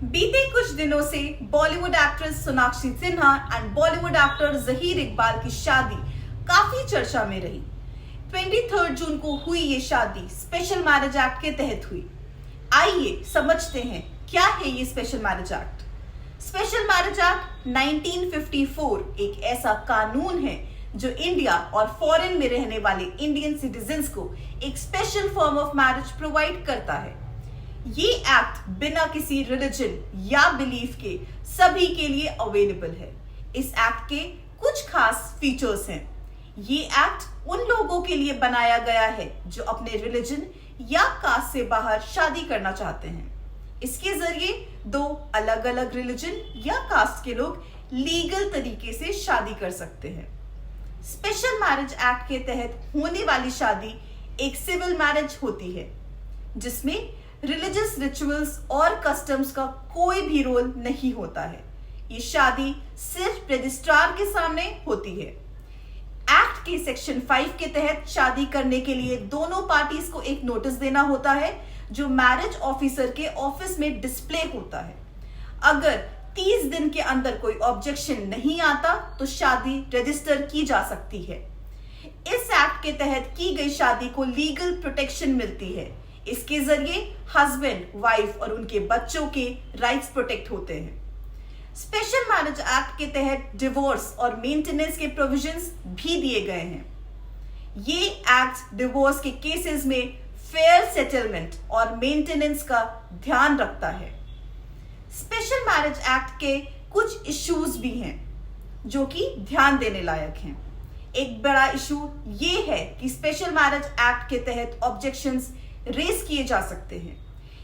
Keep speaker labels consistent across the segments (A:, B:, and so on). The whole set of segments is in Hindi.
A: बीते कुछ दिनों से Bollywood actress Sonakshi Sinha and Bollywood actor Zaheer Iqbal की शादी काफी चर्चा में रही। 23 जून को हुई ये शादी स्पेशल मैरिज एक्ट के तहत हुई। आइए समझते हैं क्या है ये special marriage act. Special marriage act 1954 एक ऐसा कानून है जो इंडिया और फॉरेन में रहने वाले इंडियन सिटीजन्स को एक special form of marriage provide करता है। ये एक्ट बिना किसी रिलीजन या बिलीफ के सभी के लिए अवेलेबल है। इस एक्ट के कुछ खास फीचर्स हैं। ये एक्ट उन लोगों के लिए बनाया गया है जो अपने रिलीजन या कास्ट से बाहर शादी करना चाहते हैं। इसके जरिए दो अलग अलग रिलीजन या कास्ट के लोग लीगल तरीके से शादी कर सकते हैं। स्पेशल मैरिज एक्ट के तहत होने वाली शादी एक सिविल मैरिज होती है जिसमें रिलीजियस रिचुअल्स और कस्टम्स का कोई भी रोल नहीं होता है। ये शादी सिर्फ रजिस्ट्रार के सामने होती है। एक्ट के सेक्शन 5 के तहत शादी करने के लिए दोनों पार्टीज को एक नोटिस देना होता है जो मैरिज ऑफिसर के ऑफिस में डिस्प्ले होता है। अगर 30 दिन के अंदर कोई ऑब्जेक्शन नहीं आता तो शादी रजिस्टर की जा सकती है। इस एक्ट के तहत की गई शादी को लीगल प्रोटेक्शन मिलती है। इसके जरिए हस्बैंड, वाइफ और उनके बच्चों के राइट्स प्रोटेक्ट होते हैं। स्पेशल मैरिज एक्ट के तहत डिवोर्स और मेंटेनेंस के प्रोविजंस भी दिए गए हैं। ये एक्ट डिवोर्स के केसेस में फेयर सेटलमेंट और मेंटेनेंस का ध्यान रखता है। स्पेशल मैरिज एक्ट के कुछ इश्यूज भी हैं जो कि ध्यान देने लायक हैं। एक बड़ा इशू ये है कि स्पेशल मैरिज एक्ट के तहत ऑब्जेक्शंस रेज किए जा सकते हैं।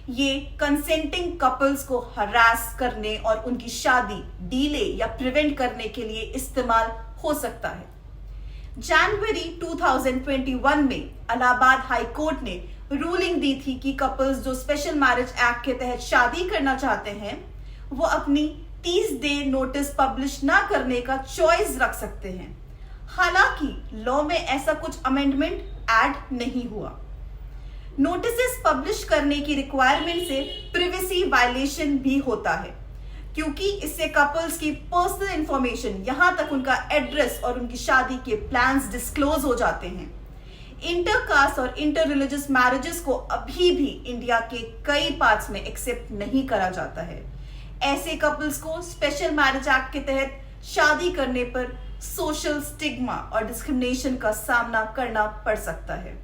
A: ये कंसेंटिंग कपल्स को हरास करने और उनकी शादी डीले या प्रिवेंट करने के लिए इस्तेमाल हो सकता है। जनवरी 2021 में इलाहाबाद हाई कोर्ट ने रूलिंग दी थी कि कपल्स जो स्पेशल मैरिज एक्ट के तहत शादी करना चाहते हैं वो अपनी 30 डे नोटिस पब्लिश ना करने का चॉइस रख सकते हैं। हालांकि लॉ में ऐसा कुछ अमेंडमेंट ऐड नहीं हुआ। नोटिसेस पब्लिश करने की रिक्वायरमेंट से प्रिवेसी वायलेशन भी होता है क्योंकि इससे कपल्स की पर्सनल इंफॉर्मेशन यहां तक उनका एड्रेस और उनकी शादी के प्लान्स डिस्क्लोज हो जाते हैं। इंटरकास्ट और इंटर रिलीजियस मैरिजेस को अभी भी इंडिया के कई पार्ट्स में एक्सेप्ट नहीं करा जाता है। ऐसे कपल्स को स्पेशल मैरिज एक्ट के तहत शादी करने पर सोशल स्टिग्मा और डिस्क्रिमिनेशन का सामना करना पड़ सकता है।